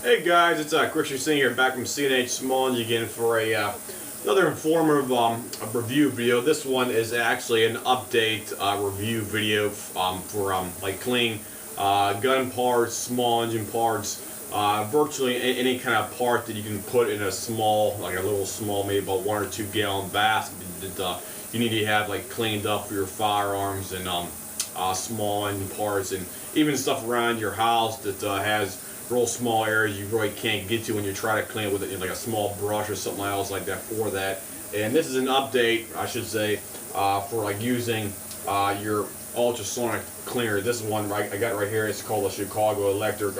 Hey guys, it's Christian Singh here, back from C&H Smalling again for another informative review video. This one is actually an update review video for like cleaning gun parts, small engine parts, virtually any kind of part that you can put in a small, like a little small, maybe about 1 or 2 gallon basket that you need to have like cleaned up for your firearms and small engine parts, and even stuff around your house that has real small areas you really can't get to when you try to clean it with like a small brush or something else like that for that. And this is an update, I should say, for like using your ultrasonic cleaner. This is one I got right here. It's called the Chicago Electric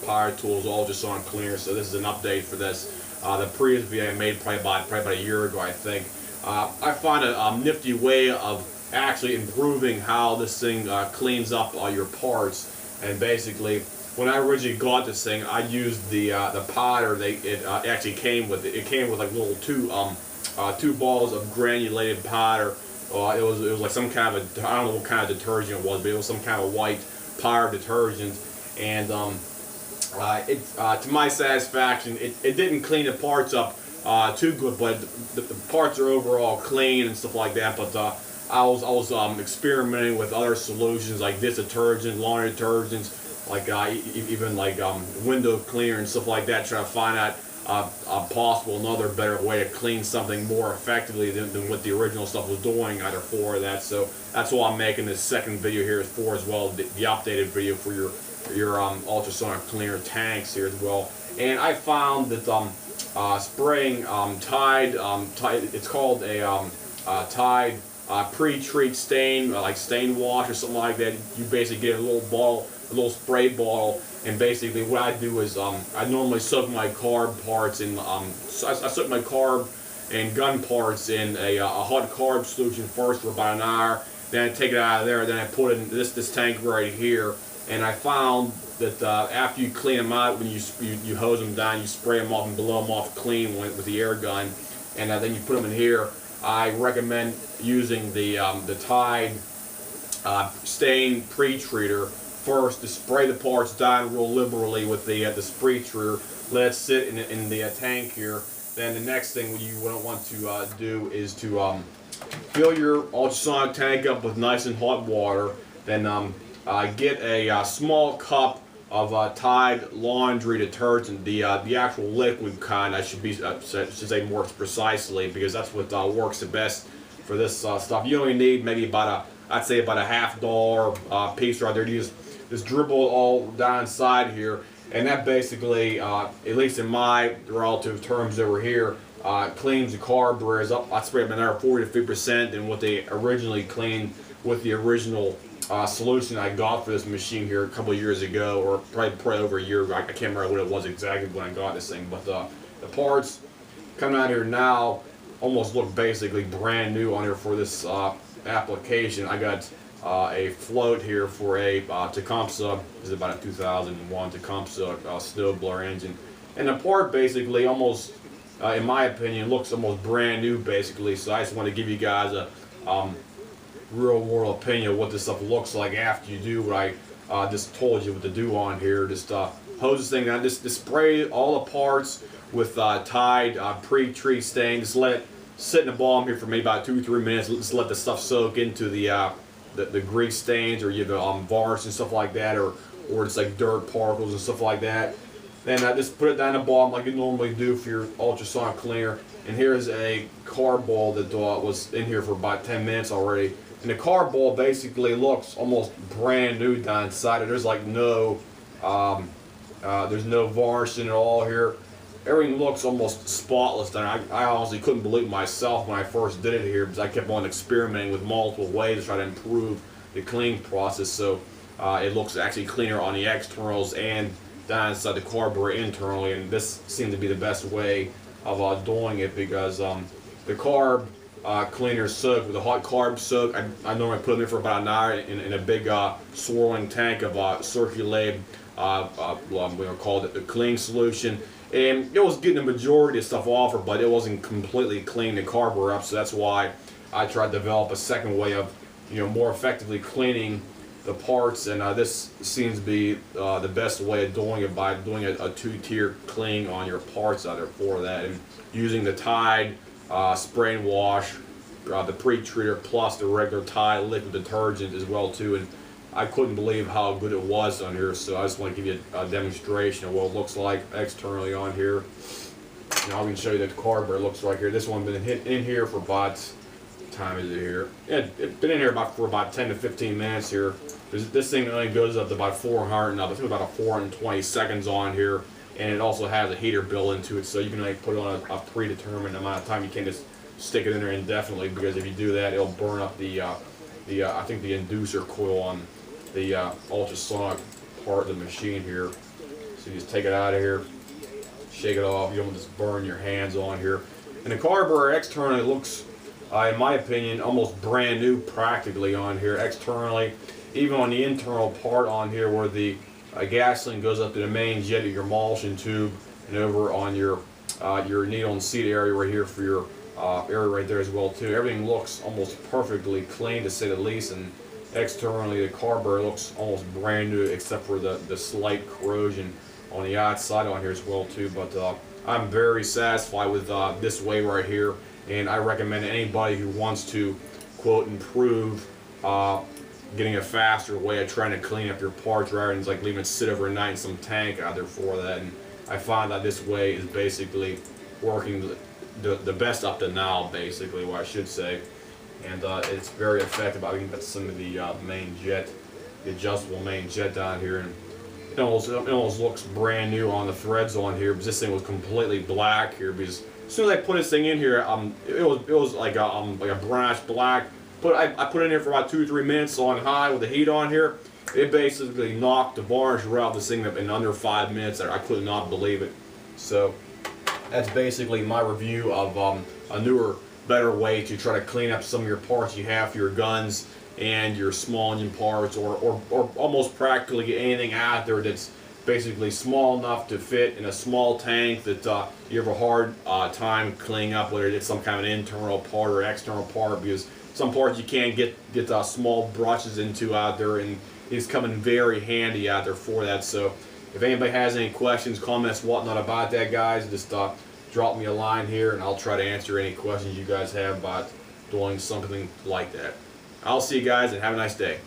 Power Tools Ultrasonic Cleaner. So this is an update for this. The previous video I made probably about a year ago, I think. I find a nifty way of actually improving how this thing cleans up all your parts. And basically, when I originally got this thing, I used the powder. It actually came with it. It came with like little two balls of granulated powder. It was like some kind of I don't know what kind of detergent it was, but it was some kind of white powder detergent. And to my satisfaction, it didn't clean the parts up too good, but the parts are overall clean and stuff like that. But I was experimenting with other solutions like this detergent, laundry detergents, like even like window cleaner and stuff like that, trying to find out another better way to clean something more effectively than what the original stuff was doing either for that. So that's why I'm making this second video here for as well, the updated video for your ultrasonic cleaner tanks here as well. And I found that spraying Tide, it's called a Tide pre-treat stain, like stain wash or something like that. You basically get a little bottle, a little spray bottle, and basically what I do is I normally soak my carb parts in, I soak my carb and gun parts in a hot carb solution first for about an hour. Then I take it out of there. Then I put it in this tank right here. And I found that after you clean them out, when you hose them down, you spray them off and blow them off clean with the air gun, and then you put them in here. I recommend using the Tide stain pre-treater first to spray the parts down real liberally with the spray treater. Let it sit in the tank here. Then the next thing you want to do is to fill your ultrasonic tank up with nice and hot water. Then get a small cup of Tide laundry detergent, the actual liquid kind. I should say more precisely, because that's what works the best for this stuff. You only need maybe I'd say about a $50 piece right there. You just dribble it all down inside here, and that basically, at least in my relative terms over here, cleans the carburetors up. I spray them in there 40 to 50% than what they originally cleaned with the original solution I got for this machine here a couple of years ago, or probably over a year ago. I can't remember what it was exactly when I got this thing, but the parts coming out here now almost look basically brand new on here for this application. I got a float here for a Tecumseh. This is about a 2001 Tecumseh snowblower engine, and the part basically almost, in my opinion, looks almost brand new basically. So I just want to give you guys a real world opinion of what this stuff looks like after you do what I just told you what to do on here. Just hose this thing down, just spray all the parts with Tide pre-treat stain. Just let it sit in the bottom here for maybe about 2 or 3 minutes. Just let the stuff soak into the grease stains, or you have varnish and stuff like that, or just like dirt particles and stuff like that. Then just put it down the bottom like you normally do for your ultrasonic cleaner. And here's a carb ball that was in here for about 10 minutes already. And the carb ball basically looks almost brand new down inside it. There's like there's no varnish in it all here. Everything looks almost spotless. And I honestly couldn't believe it myself when I first did it here, because I kept on experimenting with multiple ways to try to improve the cleaning process. So it looks actually cleaner on the externals and down inside the carburetor internally. And this seemed to be the best way of doing it, because the carb cleaner soak with a hot carb soak, I normally put them in for about an hour in a big swirling tank of circulated, we call it the clean solution. And it was getting the majority of stuff off her, but it wasn't completely cleaning the carburetor up. So that's why I tried to develop a second way of, more effectively cleaning the parts, and this seems to be the best way of doing it, by doing a two-tier clean on your parts out there for that, and using the Tide spray and wash, the pre-treater plus the regular Tide liquid detergent as well too. And I couldn't believe how good it was on here, so I just want to give you a demonstration of what it looks like externally on here. Now I can show you the carburetor looks like here. This one's been in here for about, what time is it here? It's been in here for about 10 to 15 minutes here. This thing only goes up to about 400, I think about 420 seconds on here, and it also has a heater built into it, so you can put it on a predetermined amount of time. You can't just stick it in there indefinitely, because if you do that, it'll burn up the I think the inducer coil on the ultrasonic part of the machine here. So you just take it out of here, shake it off. You don't just burn your hands on here. And the carburetor externally looks, in my opinion, almost brand new practically on here externally. Even on the internal part on here, where the gasoline goes up to the main jet of your emulsion tube, and over on your needle and seat area right here for your area right there as well too. Everything looks almost perfectly clean, to say the least, and externally the carburetor looks almost brand new, except for the slight corrosion on the outside on here as well too. But I'm very satisfied with this way right here, and I recommend anybody who wants to, quote, improve, getting a faster way of trying to clean up your parts rather than like leaving it sit overnight in some tank out there for that. And I find that this way is basically working the best up to now, basically, what I should say. And it's very effective. I think that's some of the main jet, the adjustable main jet down here, and it almost looks brand new on the threads on here, because this thing was completely black here. Because as soon as I put this thing in here, it was like a brownish black. I put it in here for about 2 or 3 minutes on high with the heat on here. It basically knocked the varnish right off this thing up in under 5 minutes. I could not believe it. So that's basically my review of a newer, better way to try to clean up some of your parts you have for your guns and your small engine parts, or almost practically get anything out there that's basically small enough to fit in a small tank that you have a hard time cleaning up, whether it's some kind of an internal part or external part, because some parts you can't get small brushes into out there, and it's coming very handy out there for that. So if anybody has any questions, comments, whatnot about that, guys, just drop me a line here, and I'll try to answer any questions you guys have about doing something like that. I'll see you guys, and have a nice day.